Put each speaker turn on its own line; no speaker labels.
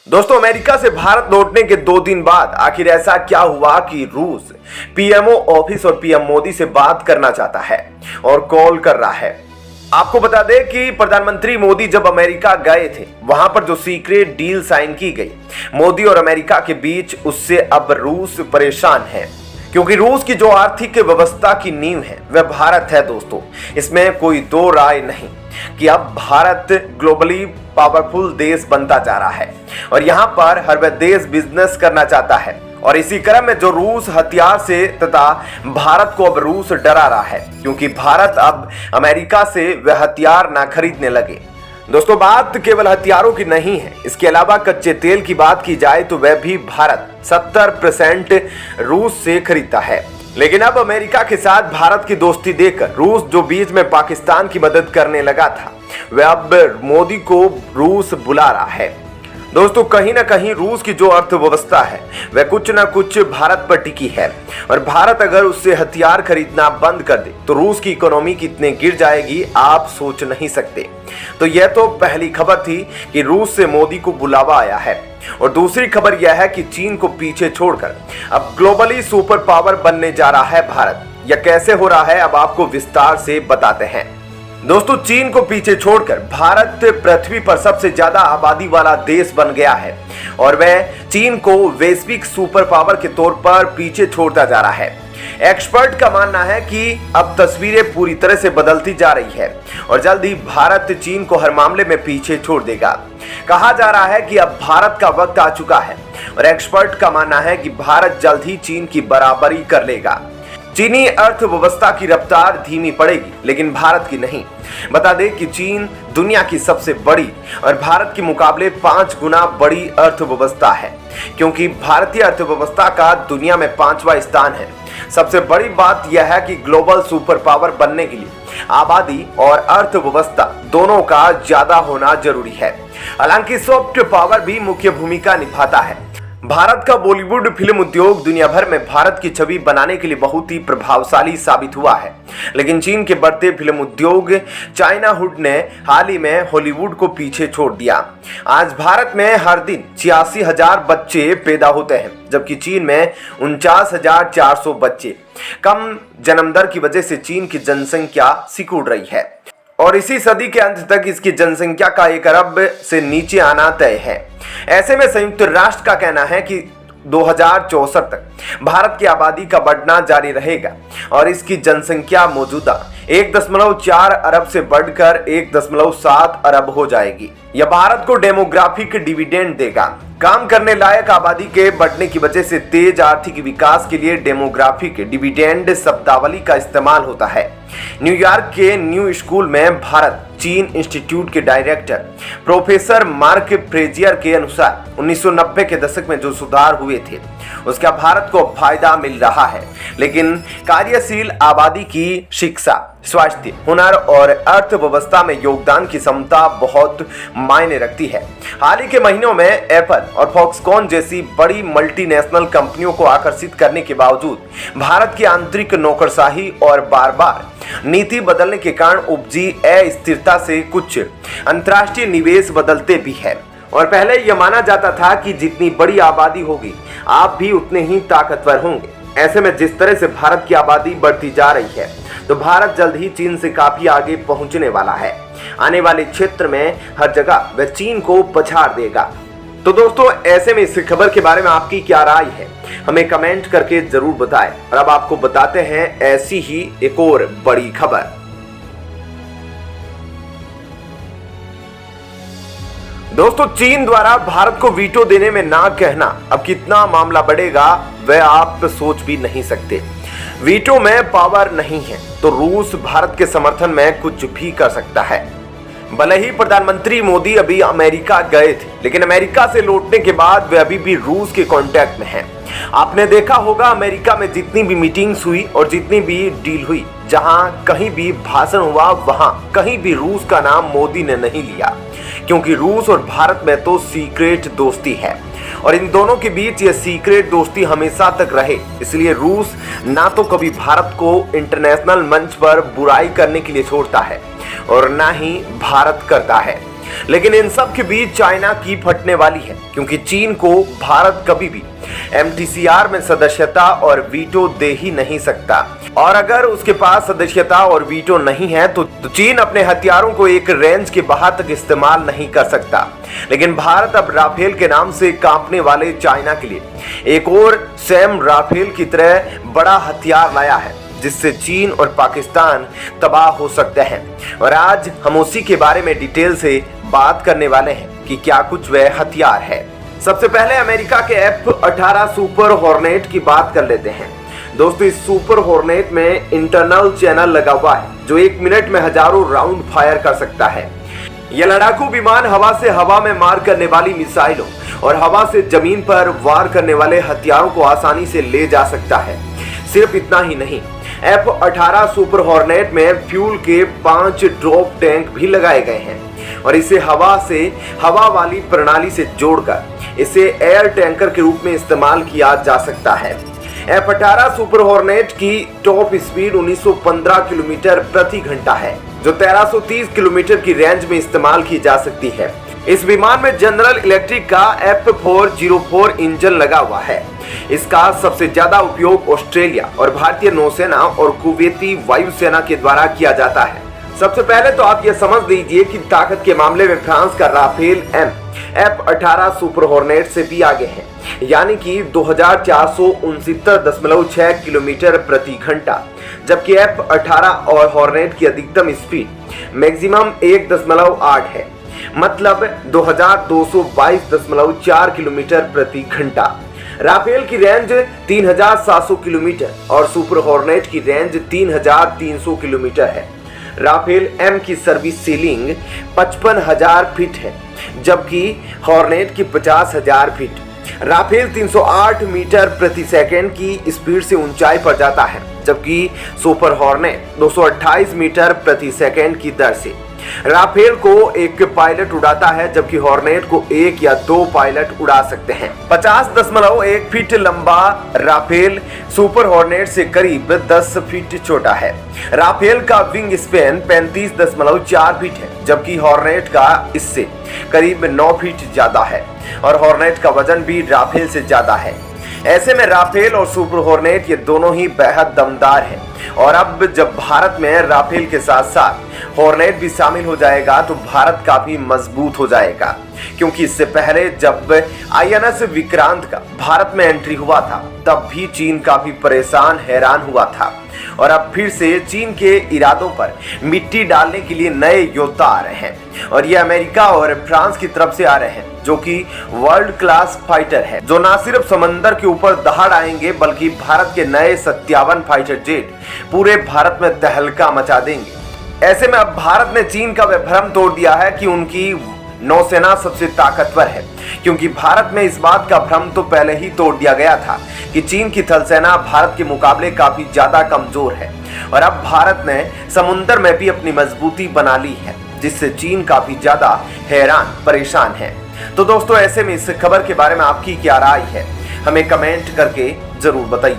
दोस्तों, अमेरिका से भारत लौटने के 2 दिन बाद आखिर ऐसा क्या हुआ कि रूस पीएमओ ऑफिस और पीएम मोदी से बात करना चाहता है और कॉल कर रहा है। आपको बता दें कि प्रधानमंत्री मोदी जब अमेरिका गए थे, वहां पर जो सीक्रेट डील साइन की गई मोदी और अमेरिका के बीच, उससे अब रूस परेशान है, क्योंकि रूस की जो आर्थिक व्यवस्था की नींव है वह भारत है। दोस्तों, इसमें कोई दो राय नहीं कि अब भारत ग्लोबली पावरफुल देश बनता जा रहा है और यहाँ पर हर वह देश बिजनेस करना चाहता है। और इसी क्रम में जो रूस हथियार से तथा भारत को अब रूस डरा रहा है, क्योंकि भारत अब अमेरिका से वह हथियार ना खरीदने लगे। दोस्तों, बात केवल हथियारों की नहीं है, इसके अलावा कच्चे तेल की बात की जाए तो वह भी भारत 70% रूस से खरीदता है। लेकिन अब अमेरिका के साथ भारत की दोस्ती देखकर रूस, जो बीच में पाकिस्तान की मदद करने लगा था, वह अब मोदी को रूस बुला रहा है। दोस्तों, कहीं ना कहीं रूस की जो अर्थव्यवस्था है वह कुछ ना कुछ भारत पर टिकी है और भारत अगर उससे हथियार खरीदना बंद कर दे तो रूस की इकोनॉमी कितने गिर जाएगी, आप सोच नहीं सकते। तो यह तो पहली खबर थी कि रूस से मोदी को बुलावा आया है, और दूसरी खबर यह है कि चीन को पीछे छोड़कर अब ग्लोबली सुपर पावर बनने जा रहा है भारत। यह कैसे हो रहा है, अब आपको विस्तार से बताते हैं। दोस्तों, चीन को पीछे छोड़कर भारत पृथ्वी पर सबसे ज्यादा आबादी वाला देश बन गया है और वह चीन को वैश्विक सुपर पावर के तौर पर पीछे छोड़ता जा रहा है। एक्सपर्ट का मानना है कि अब तस्वीरें पूरी तरह से बदलती जा रही है और जल्द ही भारत चीन को हर मामले में पीछे छोड़ देगा। कहा जा रहा है कि अब भारत का वक्त आ चुका है और एक्सपर्ट का मानना है कि भारत जल्द ही चीन की बराबरी कर लेगा। चीनी अर्थव्यवस्था की रफ्तार धीमी पड़ेगी, लेकिन भारत की नहीं। बता दें कि चीन दुनिया की सबसे बड़ी और भारत के मुकाबले 5 गुना बड़ी अर्थव्यवस्था है, क्योंकि भारतीय अर्थव्यवस्था का दुनिया में 5वां स्थान है। सबसे बड़ी बात यह है कि ग्लोबल सुपर पावर बनने के लिए आबादी और अर्थव्यवस्था दोनों का ज्यादा होना जरूरी है। हालांकि सॉफ्ट पावर भी मुख्य भूमिका निभाता है। भारत का बॉलीवुड फिल्म उद्योग दुनिया भर में भारत की छवि बनाने के लिए बहुत ही प्रभावशाली साबित हुआ है, लेकिन चीन के बढ़ते फिल्म उद्योग चाइना हुड ने हाल ही में हॉलीवुड को पीछे छोड़ दिया। आज भारत में हर दिन 86,000 बच्चे पैदा होते हैं, जबकि चीन में 49,400 बच्चे। कम जन्म दर की वजह से चीन की जनसंख्या सिकुड़ रही है और इसी सदी के अंत तक इसकी जनसंख्या का 1 अरब से नीचे आना तय है। ऐसे में संयुक्त राष्ट्र का कहना है कि 2064 तक भारत की आबादी का बढ़ना जारी रहेगा और इसकी जनसंख्या मौजूदा 1.4 अरब से बढ़कर 1.7 अरब हो जाएगी। यह भारत को डेमोग्राफिक डिविडेंड देगा। काम करने लायक आबादी के बढ़ने की वजह से तेज आर्थिक विकास के लिए डेमोग्राफिक डिविडेंड शब्दावली का इस्तेमाल होता है। न्यूयॉर्क के न्यू स्कूल में भारत चीन इंस्टीट्यूट के डायरेक्टर प्रोफेसर मार्क फ्रेजियर के अनुसार 1990 के दशक में जो सुधार हुए थे उसका भारत को फायदा मिल रहा है, लेकिन कार्यशील आबादी की शिक्षा, स्वास्थ्य, हुनर और अर्थव्यवस्था में योगदान की क्षमता बहुत मायने रखती है। हाल ही के महीनों में एप्पल और फॉक्सकॉन जैसी बड़ी मल्टीनेशनल कंपनियों को आकर्षित करने के बावजूद भारत की आंतरिक नौकरशाही और बार बार नीति बदलने के कारण उपजी अस्थिरता से कुछ अंतर्राष्ट्रीय निवेश बदलते भी है। और पहले यह माना जाता था कि जितनी बड़ी आबादी होगी आप भी उतने ही ताकतवर होंगे। ऐसे में जिस तरह से भारत की आबादी बढ़ती जा रही है तो भारत जल्द ही चीन से काफी आगे पहुंचने वाला है। आने वाले क्षेत्र में हर जगह वह चीन को पछाड़ देगा। तो दोस्तों, ऐसे में इस खबर के बारे में आपकी क्या राय है, हमें कमेंट करके जरूर बताएं। और अब आपको बताते हैं ऐसी ही एक और बड़ी खबर। दोस्तों, चीन द्वारा भारत को वीटो देने में ना कहना अब कितना मामला बढ़ेगा वह आप सोच भी नहीं सकते। वीटो में पावर नहीं है तो रूस भारत के समर्थन में कुछ भी कर सकता है। भले ही प्रधानमंत्री मोदी अभी अमेरिका गए थे, लेकिन अमेरिका से लौटने के बाद वे अभी भी रूस के कांटेक्ट में हैं। आपने देखा होगा अमेरिका में जितनी भी मीटिंग्स हुई और जितनी भी डील हुई, जहां कहीं भी भाषण हुआ वहां कहीं भी रूस का नाम मोदी ने नहीं लिया, क्योंकि रूस और भारत में तो सीक्रेट दोस्ती है और इन दोनों के बीच ये सीक्रेट दोस्ती हमेशा तक रहे। इसलिए रूस ना तो कभी भारत को इंटरनेशनल मंच पर बुराई करने के लिए छोड़ता है और ना ही भारत करता है। लेकिन इन सब के बीच चाइना की फटने वाली है, क्योंकि चीन को भारत कभी भी MTCR में सदस्यता और वीटो दे ही नहीं सकता। और अगर उसके पास सदस्यता और वीटो नहीं है तो चीन अपने हथियारों को एक रेंज के बाहर तक इस्तेमाल नहीं कर सकता। लेकिन भारत अब राफेल के नाम से कांपने वाले चाइना के लिए एक और सैम राफेल की तरह बड़ा हथियार लाया है, जिससे चीन और पाकिस्तान तबाह हो सकते हैं। और आज हम उसी के बारे में डिटेल से बात करने वाले हैं कि क्या कुछ वह हथियार है। सबसे पहले अमेरिका के F-18 सुपर हॉर्नेट की बात कर लेते हैं। दोस्तों, इस सुपर हॉर्नेट में इंटरनल चैनल लगा हुआ है जो 1 मिनट में हजारों राउंड फायर कर सकता है। यह लड़ाकू विमान हवा से हवा में मार करने वाली मिसाइलों और हवा से जमीन पर वार करने वाले हथियारों को आसानी से ले जा सकता है। सिर्फ इतना ही नहीं, F-18 सुपर हॉर्नेट में फ्यूल के 5 ड्रॉप टैंक भी लगाए गए हैं और इसे हवा से हवा वाली प्रणाली से जोड़कर इसे एयर टैंकर के रूप में इस्तेमाल किया जा सकता है। F-18 सुपर हॉर्नेट की टॉप स्पीड 1915 किलोमीटर प्रति घंटा है, जो 1330 किलोमीटर की रेंज में इस्तेमाल की जा सकती है। इस विमान में जनरल इलेक्ट्रिक का F404 इंजन लगा हुआ है। इसका सबसे ज्यादा उपयोग ऑस्ट्रेलिया और भारतीय नौसेना और कुवैती वायुसेना के द्वारा किया जाता है। सबसे पहले तो आप यह समझ लीजिए कि ताकत के मामले में फ्रांस का राफेल F-18 सुपर हॉर्नेट से भी आगे है, यानी कि 2469.6 किलोमीटर प्रति घंटा, जबकि F-18 और हॉर्नेट की अधिकतम स्पीड मैक्सिमम 1.8 है, मतलब 2222.4 किलोमीटर प्रति घंटा। राफेल की रेंज 3700 किलोमीटर और सुपर हॉर्नेट की रेंज 3300 किलोमीटर है। राफेल M की सर्विस सीलिंग 55,000 फीट है, जबकि हॉर्नेट की 50,000 फीट। राफेल 308 मीटर प्रति सेकंड की स्पीड से ऊंचाई पर जाता है, जबकि सुपर हॉर्नेट 228 मीटर प्रति सेकंड की दर से। राफेल को एक पायलट उड़ाता है, जबकि हॉर्नेट को 1 या 2 पायलट उड़ा सकते हैं। 50.1 फीट लंबा राफेल सुपर हॉर्नेट से करीब 10 फीट छोटा है। राफेल का विंग स्पैन 35.4 फीट है, जबकि हॉर्नेट का इससे करीब 9 फीट ज्यादा है और हॉर्नेट का वजन भी राफेल से ज्यादा है। ऐसे में राफेल और सुपर हॉर्नेट ये दोनों ही बेहद दमदार हैं। और अब जब भारत में राफेल के साथ साथ हॉर्नेट भी शामिल हो जाएगा तो भारत काफी मजबूत हो जाएगा, क्योंकि इससे पहले जब INS विक्रांत का भारत में एंट्री हुआ था तब भी चीन काफी परेशान हैरान हुआ था। और अब फिर से चीन के इरादों पर मिट्टी डालने के लिए नए योद्धा आ रहे हैं और ये अमेरिका और फ्रांस की तरफ से आ रहे हैं, जो कि वर्ल्ड क्लास फाइटर है, जो न सिर्फ समंदर के ऊपर दहाड़ आएंगे बल्कि भारत के नए 57 फाइटर जेट पूरे भारत में तहलका मचा देंगे। ऐसे में अब भारत ने चीन का वह भ्रम तोड़ दिया है कि उनकी नौसेना सबसे ताकतवर है, क्योंकि भारत में इस बात का भ्रम तो पहले ही तोड़ दिया गया था कि चीन की थल सेना भारत के मुकाबले काफी ज्यादा कमजोर है। और अब भारत ने समुद्र में भी अपनी मजबूती बना ली है, जिससे चीन काफी ज्यादा हैरान परेशान है। तो दोस्तों, ऐसे में इस खबर के बारे में आपकी क्या राय है, हमें कमेंट करके जरूर बताइए।